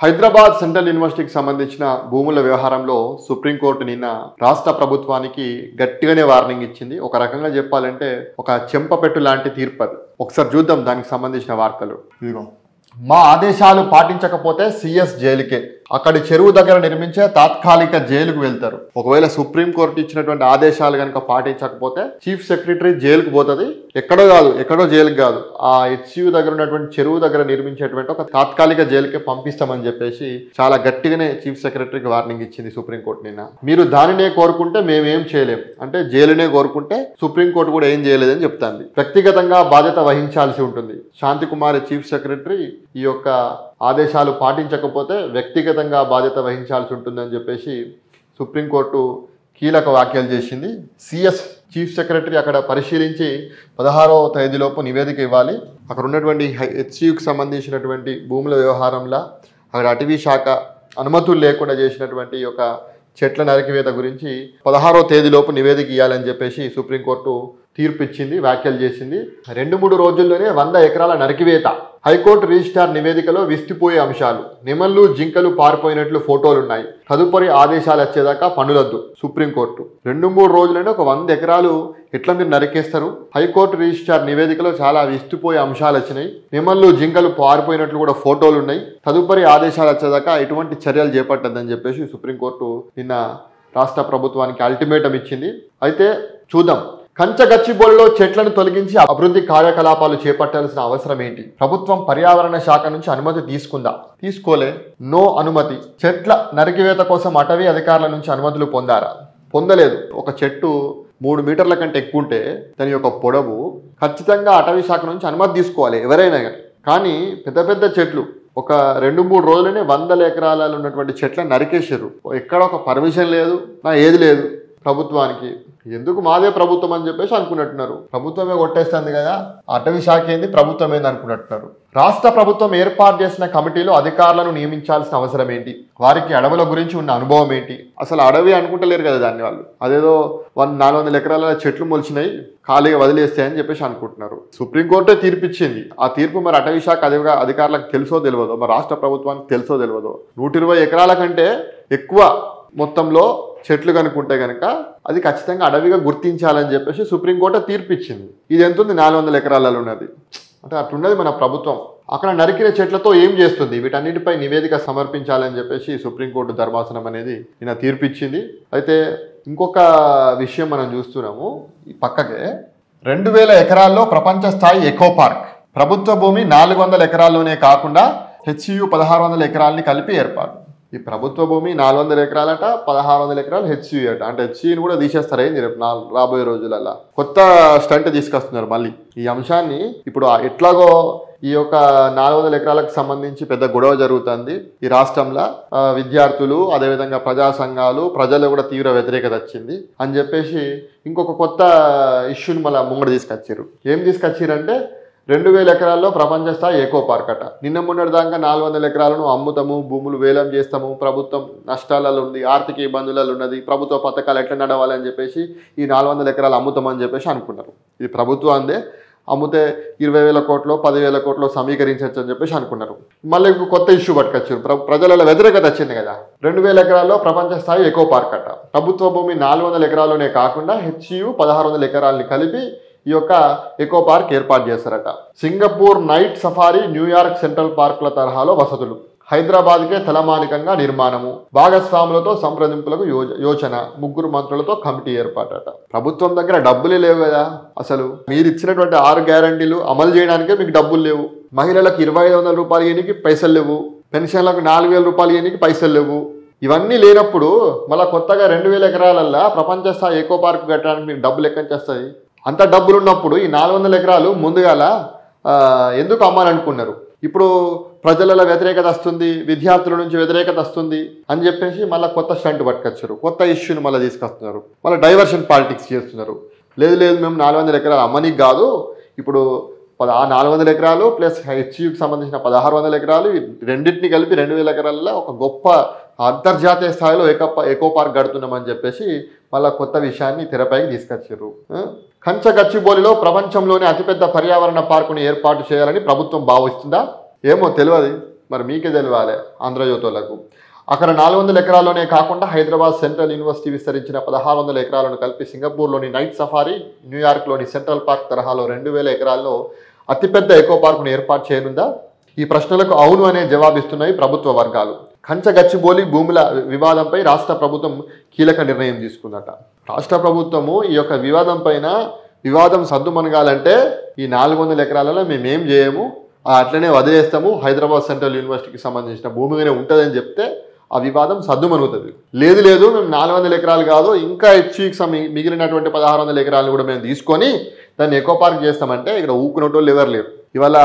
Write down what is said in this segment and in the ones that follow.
Hyderabad central యూనివర్సిటీకి సంబంధించిన భూముల వ్యవహారంలో సుప్రీంకోర్టు నిన్న రాష్ట్ర ప్రభుత్వానికి గట్టిగానే వార్నింగ్ ఇచ్చింది. ఒక రకంగా చెప్పాలంటే ఒక చెంపపెట్టు లాంటి తీర్పు అది. ఒకసారి చూద్దాం దానికి సంబంధించిన వార్తలు. ఇదిగో, మా ఆదేశాలు పాటించకపోతే సిఎస్ జైలుకే, అక్కడి చెరువు దగ్గర నిర్మించే తాత్కాలిక జైలుకు వెళ్తారు. ఒకవేళ సుప్రీంకోర్టు ఇచ్చినటువంటి ఆదేశాలు కనుక పాటించకపోతే చీఫ్ సెక్రటరీ జైలుకు పోతుంది. ఎక్కడో జైలుకు కాదు, ఆ హెచ్సియు దగ్గర ఉన్నటువంటి చెరువు దగ్గర నిర్మించేటువంటి ఒక తాత్కాలిక జైలుకే పంపిస్తామని చెప్పేసి చాలా గట్టిగానే చీఫ్ సెక్రటరీకి వార్నింగ్ ఇచ్చింది సుప్రీంకోర్టు నిన్న. మీరు దానినే కోరుకుంటే మేమేం చేయలేం, అంటే జైలునే కోరుకుంటే సుప్రీంకోర్టు కూడా ఏం చేయలేదని చెప్తాంది. వ్యక్తిగతంగా బాధ్యత వహించాల్సి ఉంటుంది. శాంతికుమారి చీఫ్ సెక్రటరీ ఈ యొక్క ఆదేశాలు పాటించకపోతే వ్యక్తిగతంగా బాధ్యత వహించాల్సి ఉంటుందని చెప్పేసి సుప్రీంకోర్టు కీలక వ్యాఖ్యలు చేసింది. సిఎస్ చీఫ్ సెక్రటరీ అక్కడ పరిశీలించి 16వ తేదీలోపు నివేదిక ఇవ్వాలి. అక్కడ ఉన్నటువంటి హెచ్సియుకి సంబంధించినటువంటి భూముల వ్యవహారంలో అక్కడ అటవీ శాఖ అనుమతులు లేకుండా చేసినటువంటి ఒక చెట్ల నరికివేత గురించి 16వ తేదీలోపు నివేదిక ఇవ్వాలని చెప్పేసి సుప్రీంకోర్టు తీర్పు ఇచ్చింది, వ్యాఖ్యలు చేసింది. 2-3 రోజుల్లోనే 100 ఎకరాల నరికివేత. హైకోర్టు రిజిస్ట్రార్ నివేదికలో విస్తుపోయే అంశాలు, నెమళ్ళు జింకలు పారిపోయినట్లు ఫోటోలున్నాయి. తదుపరి ఆదేశాలు వచ్చేదాకా పనులద్దు సుప్రీంకోర్టు. 2-3 రోజులైనా ఒక 100 ఎకరాలు ఎట్లా మీరు నరికేస్తారు? హైకోర్టు రిజిస్ట్రార్ నివేదికలో చాలా విస్తుపోయే అంశాలు వచ్చినాయి. నెమళ్ళు జింకలు పారిపోయినట్లు కూడా ఫోటోలు ఉన్నాయి. తదుపరి ఆదేశాలు వచ్చేదాకా ఎటువంటి చర్యలు చేపట్టద్దని చెప్పేసి సుప్రీంకోర్టు నిన్న రాష్ట్ర ప్రభుత్వానికి అల్టిమేటం ఇచ్చింది. అయితే చూద్దాం, కంచగచ్చిబౌలిలో చెట్లను తొలగించి అభివృద్ధి కార్యకలాపాలు చేపట్టాల్సిన అవసరం ఏంటి? ప్రభుత్వం పర్యావరణ శాఖ నుంచి అనుమతి తీసుకుందా? తీసుకోలే, నో అనుమతి. చెట్ల నరికివేత కోసం అటవీ అధికారుల నుంచి అనుమతులు పొందారా? పొందలేదు. ఒక చెట్టు 3 మీటర్ల కంటే ఎక్కువ ఉంటే దాని యొక్క పొడవు ఖచ్చితంగా అటవీ శాఖ నుంచి అనుమతి తీసుకోవాలి ఎవరైనా కానీ పెద్ద పెద్ద చెట్లు ఒక 2-3 రోజులనే 100 ఎకరాలలో ఉన్నటువంటి చెట్లను నరికేసారు. ఎక్కడ ఒక పర్మిషన్ లేదు, ఏది లేదు ప్రభుత్వానికి. ఎందుకు మాదే ప్రభుత్వం అని చెప్పేసి అనుకున్నట్టున్నారు. ప్రభుత్వమే కొట్టేస్తుంది కదా, అటవీ శాఖ ఏంది ప్రభుత్వం ఏంది అనుకున్నట్టున్నారు. రాష్ట్ర ప్రభుత్వం ఏర్పాటు చేసిన కమిటీలో అధికారులను నియమించాల్సిన అవసరం ఏంటి? వారికి అడవుల గురించి ఉన్న అనుభవం ఏంటి? అసలు అడవి అనుకుంటలేరు కదా దాన్ని వాళ్ళు. అదేదో 400 ఎకరాల చెట్లు మొలిచినాయి ఖాళీగా వదిలేస్తాయని చెప్పేసి అనుకుంటున్నారు. సుప్రీంకోర్టే తీర్పిచ్చింది. ఆ తీర్పు మరి అటవీ శాఖ అధికారులకు తెలుసో తెలియదో, మరి రాష్ట్ర ప్రభుత్వానికి తెలుసో తెలియదో. 120 ఎకరాల కంటే ఎక్కువ మొత్తంలో చెట్లు కనుక్కుంటే కనుక అది ఖచ్చితంగా అడవిగా గుర్తించాలని చెప్పేసి సుప్రీంకోర్టు తీర్పు ఇచ్చింది. ఇది ఎంత ఉంది? 400 ఎకరాలలో ఉన్నది. అంటే అట్లున్నది మన ప్రభుత్వం. అక్కడ నరికిన చెట్లతో ఏం చేస్తుంది? వీటన్నిటిపై నివేదిక సమర్పించాలని చెప్పేసి సుప్రీంకోర్టు ధర్మాసనం అనేది నిన్న తీర్పు ఇచ్చింది. అయితే ఇంకొక విషయం మనం చూస్తున్నాము. ఈ పక్కకే 2000 ఎకరాల్లో ప్రపంచ స్థాయి ఎకో పార్క్. ప్రభుత్వ భూమి 400 ఎకరాల్లోనే కాకుండా హెచ్సియు 1600 ఎకరాలని కలిపి ఏర్పాటు. ఈ ప్రభుత్వ భూమి 400 ఎకరాలట, 1600 ఎకరాలు హెచ్సియు అట. అంటే హెచ్సియుని కూడా తీసేస్తారేంది రేపు రాబోయే రోజులలో? కొత్త స్టంట్ తీసుకొస్తున్నారు మళ్ళీ ఈ అంశాన్ని. ఇప్పుడు ఎట్లాగో ఈ యొక్క 400 ఎకరాలకు సంబంధించి పెద్ద గొడవ జరుగుతుంది ఈ రాష్ట్రంలో. విద్యార్థులు, అదేవిధంగా ప్రజా సంఘాలు, ప్రజలు కూడా తీవ్ర వ్యతిరేకత వచ్చింది అని చెప్పేసి ఇంకొక కొత్త ఇష్యూని మళ్ళీ ముంగడ తీసుకొచ్చారు. ఏం తీసుకొచ్చారంటే 2000 ఎకరాల్లో ప్రపంచ స్థాయి ఎకో పార్క్ అట. నిన్న మొన్నటి దాకా 400 ఎకరాలను అమ్ముతాము, భూములు వేలం చేస్తాము, ప్రభుత్వం నష్టాలలో ఉంది, ఆర్థిక ఇబ్బందులలో ఉన్నది, ప్రభుత్వ పథకాలు ఎట్లా నడవాలని చెప్పేసి ఈ 400 ఎకరాలు అమ్ముతామని చెప్పేసి అనుకున్నారు. ఇది ప్రభుత్వం అందే, అమ్ముతే 20,000 కోట్లు 10,000 కోట్లు సమీకరించవచ్చు అని చెప్పేసి అనుకున్నారు. మళ్ళీ కొత్త ఇష్యూ పట్టుకొచ్చారు. ప్రజలలో వ్యతిరేకత వచ్చింది కదా. 2000 ఎకరాల్లో ప్రపంచ స్థాయి ఎకో పార్క్ అట. ప్రభుత్వ భూమి 400 ఎకరాల్లోనే కాకుండా హెచ్సియు 1600 ఎకరాలని కలిపి ఈ యొక్క ఎకో పార్క్ ఏర్పాటు చేస్తారట. Singapore night safari, New York central పార్కుల తరహాలో వసతులు, హైదరాబాద్కే తలమానికంగా నిర్మాణము, భాగస్వాములతో సంప్రదింపులకు యోచన, 3 మంత్రులతో కమిటీ ఏర్పాటట. ప్రభుత్వం దగ్గర డబ్బులే లేవు కదా. అసలు మీరు ఇచ్చినటువంటి 6 గ్యారంటీలు అమలు చేయడానికే మీకు డబ్బులు లేవు. మహిళలకు 2,500 రూపాయలు ఇవ్వడానికి పైసలు లేవు. పెన్షన్లకు 4,000 రూపాయలు ఇవ్వడానికి పైసలు లేవు. ఇవన్నీ లేనప్పుడు మళ్ళీ కొత్తగా 2000 ఎకరాలల్లో ప్రపంచ స్థాయి ఎకో పార్క్ కట్టడానికి మీకు డబ్బులు ఎక్కడి నుంచి వస్తాయి? అంత డబ్బులు ఉన్నప్పుడు ఈ 400 ఎకరాలు ముందుగాల ఎందుకు అమ్మాలనుకున్నారు? ఇప్పుడు ప్రజలలో వ్యతిరేకత వస్తుంది, విద్యార్థుల నుంచి వ్యతిరేకత వస్తుంది అని చెప్పేసి మళ్ళీ కొత్త స్టంట్ పట్టుకొచ్చారు. కొత్త ఇష్యూని మళ్ళీ తీసుకొస్తున్నారు. మళ్ళీ డైవర్షన్ పాలిటిక్స్ చేస్తున్నారు. లేదు మేము 400 ఎకరాలు అమ్మనికి కాదు, ఇప్పుడు 400 ఎకరాలు ప్లస్ హెచ్సియుకి సంబంధించిన 1600 ఎకరాలు, రెండింటిని కలిపి 2000 ఎకరాలలో ఒక గొప్ప అంతర్జాతీయ స్థాయిలో ఎకో పార్క్ కడుతున్నామని చెప్పేసి మళ్ళీ కొత్త విషయాన్ని తెరపైకి తీసుకొచ్చారు. కంచగచ్చిబౌలిలో ప్రపంచంలోనే అతిపెద్ద పర్యావరణ పార్కును ఏర్పాటు చేయాలని ప్రభుత్వం భావిస్తుందా? ఏమో తెలియదు. మరి మీకే తెలియాలి ఆంధ్రజ్యోతులకు. అక్కడ 400 ఎకరాల్లోనే కాకుండా హైదరాబాద్ సెంట్రల్ యూనివర్సిటీ విస్తరించిన 1600 ఎకరాలను కలిపి సింగపూర్లోని నైట్ సఫారీ, న్యూయార్క్లోని సెంట్రల్ పార్క్ తరహాలో 2000 ఎకరాల్లో అతిపెద్ద ఎకో పార్కును ఏర్పాటు చేయనుందా? ఈ ప్రశ్నలకు అవును అనే జవాబిస్తున్నాయి ప్రభుత్వ వర్గాలు. కంచగచ్చిబౌలి భూముల వివాదంపై రాష్ట్ర ప్రభుత్వం కీలక నిర్ణయం తీసుకుందట. రాష్ట్ర ప్రభుత్వము ఈ యొక్క వివాదం సద్దుమనగాలంటే ఈ 400 ఎకరాలలో మేమేం చేయము, అట్లనే వదిలేస్తాము, హైదరాబాద్ సెంట్రల్ యూనివర్సిటీకి సంబంధించిన భూమిగానే ఉంటుందని చెప్తే ఆ వివాదం సద్దుమనుగుతుంది. లేదు మేము 400 ఎకరాలు కాదు, ఇంకా మిగిలినటువంటి 1600 ఎకరాలను కూడా మేము తీసుకొని దాన్ని ఎకో పార్క్ చేస్తామంటే ఇక్కడ ఊకునటోళ్ళు ఎవరు లేరు. ఇవాళ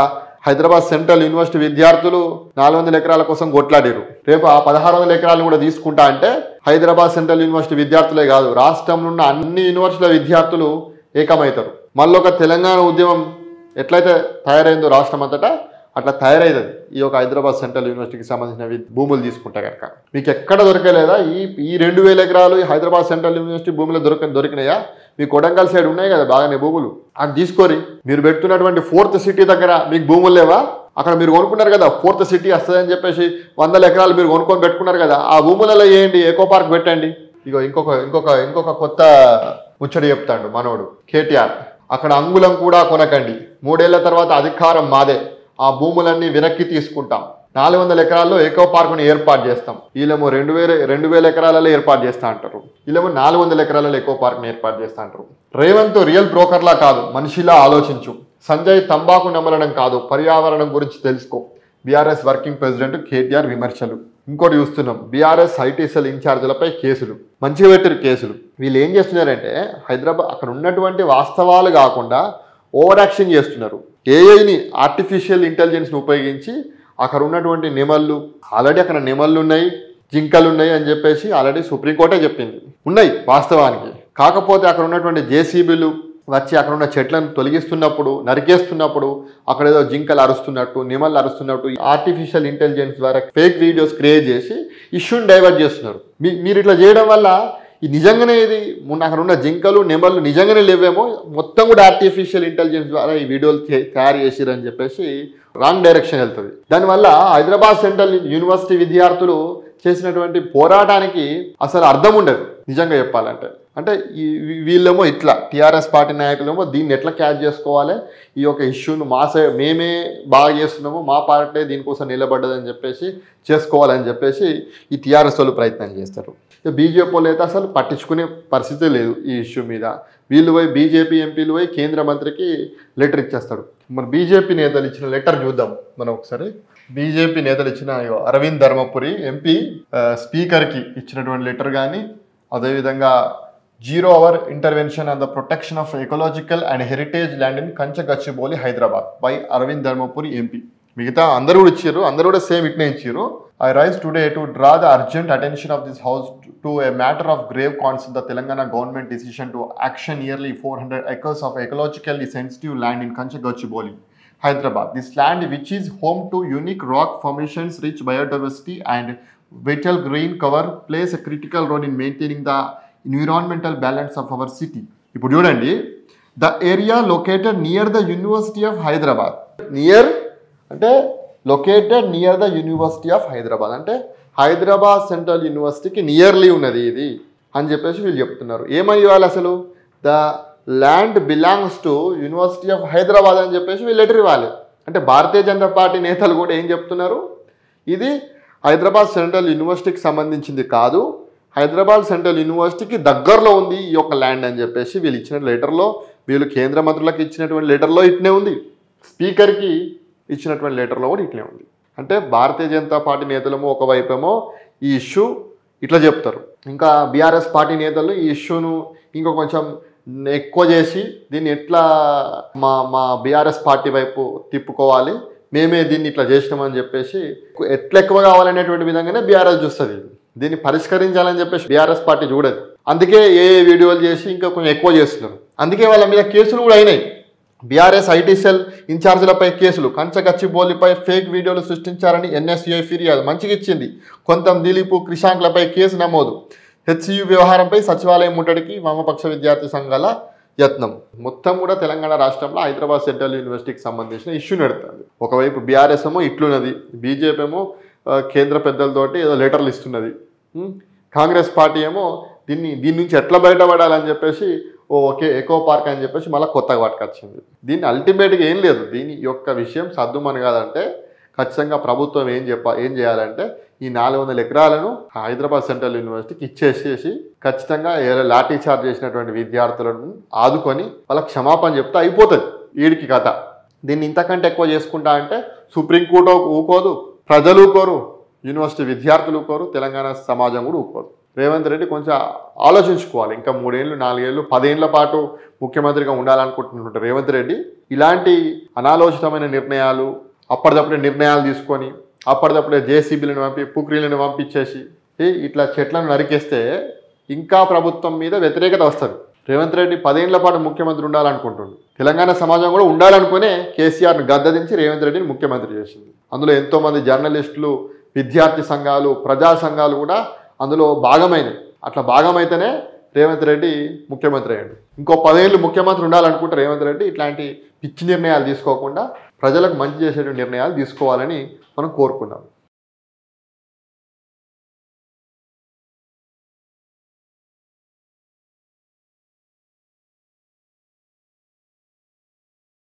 హైదరాబాద్ సెంట్రల్ యూనివర్సిటీ విద్యార్థులు 400 ఎకరాల కోసం కొట్లాడారు. రేపు ఆ 1600 ఎకరాలను కూడా తీసుకుంటా అంటే హైదరాబాద్ సెంట్రల్ యూనివర్సిటీ విద్యార్థులే కాదు, రాష్ట్రంలో ఉన్న అన్ని యూనివర్సిటీల విద్యార్థులు ఏకమవుతారు. మళ్ళొక తెలంగాణ ఉద్యమం ఎట్లయితే తయారైందో రాష్ట్రం అంతటా అట్లా తయారైతుంది ఈ యొక్క హైదరాబాద్ సెంట్రల్ యూనివర్సిటీకి సంబంధించిన భూములు తీసుకుంటే కనుక. మీకు ఎక్కడ దొరకలేదా? ఈ 2000 ఎకరాలు హైదరాబాద్ సెంట్రల్ యూనివర్సిటీ భూములు దొరికినాయా? మీ కొడంగల్ సైడ్ ఉన్నాయి కదా బాగానే భూములు, అది తీసుకోరి. మీరు పెడుతున్నటువంటి 4th సిటీ దగ్గర మీకు భూములు లేవా? అక్కడ మీరు కొనుక్కున్నారు కదా 4th సిటీ వస్తుందని చెప్పేసి 100 ఎకరాలు మీరు కొనుక్కొని పెట్టుకున్నారు కదా, ఆ భూములలో వేయండి, ఎకో పార్క్ పెట్టండి. ఇగో ఇంకొక కొత్త ముచ్చడి చెప్తాడు మనోడు కేటీఆర్. అక్కడ అంగుళం కూడా కొనకండి, 3 ఏళ్ల తర్వాత అధికారం మాదే, ఆ భూములన్నీ వెనక్కి తీసుకుంటాం, 400 ఎకరాల్లో ఎకో పార్కుని ఏర్పాటు చేస్తాం. వీళ్ళేమో 2000 ఎకరాలలో ఏర్పాటు చేస్తా అంటారు, వీళ్ళేమో 400 ఎకరాలలో ఎకో పార్క్ని ఏర్పాటు చేస్తా అంటారు. రేవంత్ రియల్ బ్రోకర్లా కాదు, మనిషిలా ఆలోచించు. సంజయ్ తంబాకు నమలడం కాదు, పర్యావరణం గురించి తెలుసుకో. బీఆర్ఎస్ వర్కింగ్ ప్రెసిడెంట్ కేటీఆర్ విమర్శలు. ఇంకోటి చూస్తున్నాం, బీఆర్ఎస్ ఐటీ సెల్ ఇన్ఛార్జీలపై కేసులు, మంచిగా పెట్టారు కేసులు. వీళ్ళు ఏం చేస్తున్నారంటే హైదరాబాద్ అక్కడ ఉన్నటువంటి వాస్తవాలు కాకుండా ఓవర్ యాక్షన్ చేస్తున్నారు. ఏఐని ఆర్టిఫిషియల్ ఇంటెలిజెన్స్ని ఉపయోగించి అక్కడ ఉన్నటువంటి నెమళ్ళు, ఆల్రెడీ అక్కడ నెమళ్ళు ఉన్నాయి, జింకలు ఉన్నాయి అని చెప్పేసి ఆల్రెడీ సుప్రీంకోర్టే చెప్పింది, ఉన్నాయి వాస్తవానికి. కాకపోతే అక్కడ ఉన్నటువంటి జేసీబీలు వచ్చి అక్కడ ఉన్న చెట్లను తొలగిస్తున్నప్పుడు, నరికేస్తున్నప్పుడు అక్కడ ఏదో జింకలు అరుస్తున్నట్టు, నెమళ్ళు అరుస్తున్నట్టు ఆర్టిఫిషియల్ ఇంటెలిజెన్స్ ద్వారా ఫేక్ వీడియోస్ క్రియేట్ చేసి ఇష్యూని డైవర్ట్ చేస్తున్నారు. మీరు ఇట్లా చేయడం వల్ల ఈ నిజంగానే ఇది అక్కడ ఉన్న జింకలు నెమళ్ళు నిజంగానే లేవేమో, మొత్తం కూడా ఆర్టిఫిషియల్ ఇంటెలిజెన్స్ ద్వారా ఈ వీడియోలు తయారు చేసిరని చెప్పేసి రాంగ్ డైరెక్షన్ వెళ్తుంది. దానివల్ల హైదరాబాద్ సెంట్రల్ యూనివర్సిటీ విద్యార్థులు చేసినటువంటి పోరాటానికి అసలు అర్థం ఉండదు నిజంగా చెప్పాలంటే. అంటే వీళ్ళేమో ఇట్లా టీఆర్ఎస్ పార్టీ నాయకులేమో దీన్ని ఎట్లా క్యాచ్ చేసుకోవాలి, ఈ యొక్క ఇష్యూను మేమే బాగా చేస్తున్నాము, మా పార్టీ దీనికోసం నిలబడ్డదని చెప్పేసి చేసుకోవాలని చెప్పేసి ఈ టీఆర్ఎస్ వాళ్ళు ప్రయత్నం చేస్తారు. బీజేపీ వాళ్ళు అయితే అసలు పట్టించుకునే పరిస్థితి లేదు ఈ ఇష్యూ మీద. వీళ్ళు పోయి బీజేపీ ఎంపీలు పోయి కేంద్ర మంత్రికి లెటర్ ఇచ్చేస్తాడు. మరి బీజేపీ నేతలు ఇచ్చిన లెటర్ చూద్దాం మనం ఒకసారి. బీజేపీ నేతలు ఇచ్చిన అరవింద్ ధర్మపురి ఎంపీ స్పీకర్కి ఇచ్చినటువంటి లెటర్ కానీ, అదేవిధంగా 0 hour intervention on the protection of ecological and heritage land in Kanchagachibowli, Hyderabad by Arvind Dharmapuri MP. మిగతా అందరూ కూడా ఇచ్చారు, అందరూ కూడా సేమ్ ఇట్నే ఇచ్చారు. I rise today to draw the urgent attention of this house to a matter of grave concern, the Telangana government decision to action nearly 400 acres of ecologically sensitive land in Kanchagachibowli, Hyderabad. This land, which is home to unique rock formations, rich biodiversity and vital green cover, plays a critical role in maintaining the environmental balance of our city. ఇప్పుడు చూడండి, the area located near the University of Hyderabad, located near the University of Hyderabad అంటే Hyderabad central యూనివర్సిటీకి nearly ఉన్నది ఇది అని చెప్పేసి వీళ్ళు చెప్తున్నారు. ఏమని ఇవ్వాలి అసలు? The land belongs to university of Hyderabad అని చెప్పేసి వీళ్ళు లెటర్ ఇవ్వాలి. అంటే భారతీయ జనతా పార్టీ నేతలు కూడా ఏం చెప్తున్నారు, ఇది హైదరాబాద్ సెంట్రల్ యూనివర్సిటీకి సంబంధించింది కాదు, హైదరాబాద్ సెంట్రల్ యూనివర్సిటీకి దగ్గరలో ఉంది ఈ యొక్క ల్యాండ్ అని చెప్పేసి వీళ్ళు ఇచ్చిన లెటర్లో, వీళ్ళు కేంద్ర మంత్రులకు ఇచ్చినటువంటి లెటర్లో ఇట్నే ఉంది, స్పీకర్కి ఇచ్చినటువంటి లెటర్లో కూడా ఇట్లే ఉంది. అంటే భారతీయ జనతా పార్టీ నేతలేమో ఒకవైపేమో ఈ ఇష్యూ ఇట్లా చెప్తారు, ఇంకా బీఆర్ఎస్ పార్టీ నేతలు ఈ ఇష్యూను ఇంకా కొంచెం ఎక్కువ చేసి దీన్ని ఎట్లా మా బీఆర్ఎస్ పార్టీ వైపు తిప్పుకోవాలి, మేమే దీన్ని ఇట్లా చేసినామని చెప్పేసి ఎట్లా ఎక్కువ కావాలనేటువంటి విధంగానే బీఆర్ఎస్ చూస్తుంది. దీన్ని పరిష్కరించాలని చెప్పేసి బీఆర్ఎస్ పార్టీ చూడదు. అందుకే ఏ వీడియోలు చేసి ఇంకా కొంచెం ఎక్కువ చేస్తున్నారు. అందుకే వాళ్ళ మీద కేసులు కూడా అయినాయి. బీఆర్ఎస్ ఐటీ సెల్ ఇన్ఛార్జీలపై కేసులు, కంచగచ్చిబౌలిపై ఫేక్ వీడియోలు సృష్టించారని ఎన్ఎస్యుఐ ఫిర్యాదు, మంచిగా ఇచ్చింది. కొంతం దిలీప్ క్రిషాంక్లపై కేసు నమోదు. హెచ్సియు వ్యవహారంపై సచివాలయం ముట్టడికి వామపక్ష విద్యార్థి సంఘాల యత్నం. మొత్తం కూడా తెలంగాణ రాష్ట్రంలో హైదరాబాద్ సెంట్రల్ యూనివర్సిటీకి సంబంధించిన ఇష్యూ నడుతుంది. ఒకవైపు బీఆర్ఎస్ ఏమో ఇట్లున్నది, బీజేపీ ఏమో కేంద్ర పెద్దలతోటి ఏదో లెటర్లు ఇస్తున్నది, కాంగ్రెస్ పార్టీ ఏమో దీని నుంచి ఎట్లా బయటపడాలని చెప్పేసి ఎకో పార్క్ అని చెప్పేసి మళ్ళీ కొత్తగా పట్టుకొచ్చింది. దీన్ని అల్టిమేట్గా ఏం లేదు, దీని యొక్క విషయం సద్దుమని కాదంటే ఖచ్చితంగా ప్రభుత్వం ఏం చేయాలంటే ఈ 400 ఎకరాలను హైదరాబాద్ సెంట్రల్ యూనివర్సిటీకి ఇచ్చేసేసి ఖచ్చితంగా లాఠీ చార్జ్ చేసినటువంటి విద్యార్థులను ఆదుకొని వాళ్ళకి క్షమాపణ చెప్తే అయిపోతుంది వీడికి కథ. దీన్ని ఇంతకంటే ఎక్కువ చేసుకుంటా అంటే సుప్రీంకోర్టు ఊకోదు, ప్రజలు ఊకోరు, యూనివర్సిటీ విద్యార్థులు ఊకోరు, తెలంగాణ సమాజం కూడా ఊకోరు. రేవంత్ రెడ్డి కొంచెం ఆలోచించుకోవాలి. ఇంకా 3 ఏళ్ళు 4 ఏళ్ళు 10 ఏళ్ల పాటు ముఖ్యమంత్రిగా ఉండాలనుకుంటున్నట్టు రేవంత్ రెడ్డి ఇలాంటి అనాలోచితమైన నిర్ణయాలు, అప్పటిదప్పుడే నిర్ణయాలు తీసుకొని అప్పటిదప్పుడే జేసీబీలను పుక్రీలను పంపించేసి ఇట్లా చెట్లను నరికేస్తే ఇంకా ప్రభుత్వం మీద వ్యతిరేకత వస్తుంది. రేవంత్ రెడ్డి 10 ఏళ్ల పాటు ముఖ్యమంత్రి ఉండాలనుకుంటుండు. తెలంగాణ సమాజం కూడా ఉండాలనుకునే కేసీఆర్ను గద్దదించి రేవంత్ రెడ్డిని ముఖ్యమంత్రి చేసింది. అందులో ఎంతోమంది జర్నలిస్టులు, విద్యార్థి సంఘాలు, ప్రజా సంఘాలు కూడా అందులో భాగమైనవి. అట్లా భాగమైతేనే రేవంత్ రెడ్డి ముఖ్యమంత్రి అయ్యాడు. ఇంకో 10 ఏళ్ళు ముఖ్యమంత్రి ఉండాలనుకుంటే రేవంత్ రెడ్డి ఇట్లాంటి పిచ్చి నిర్ణయాలు తీసుకోకుండా ప్రజలకు మంచి చేసే నిర్ణయాలు తీసుకోవాలని మనం కోరుకున్నాం.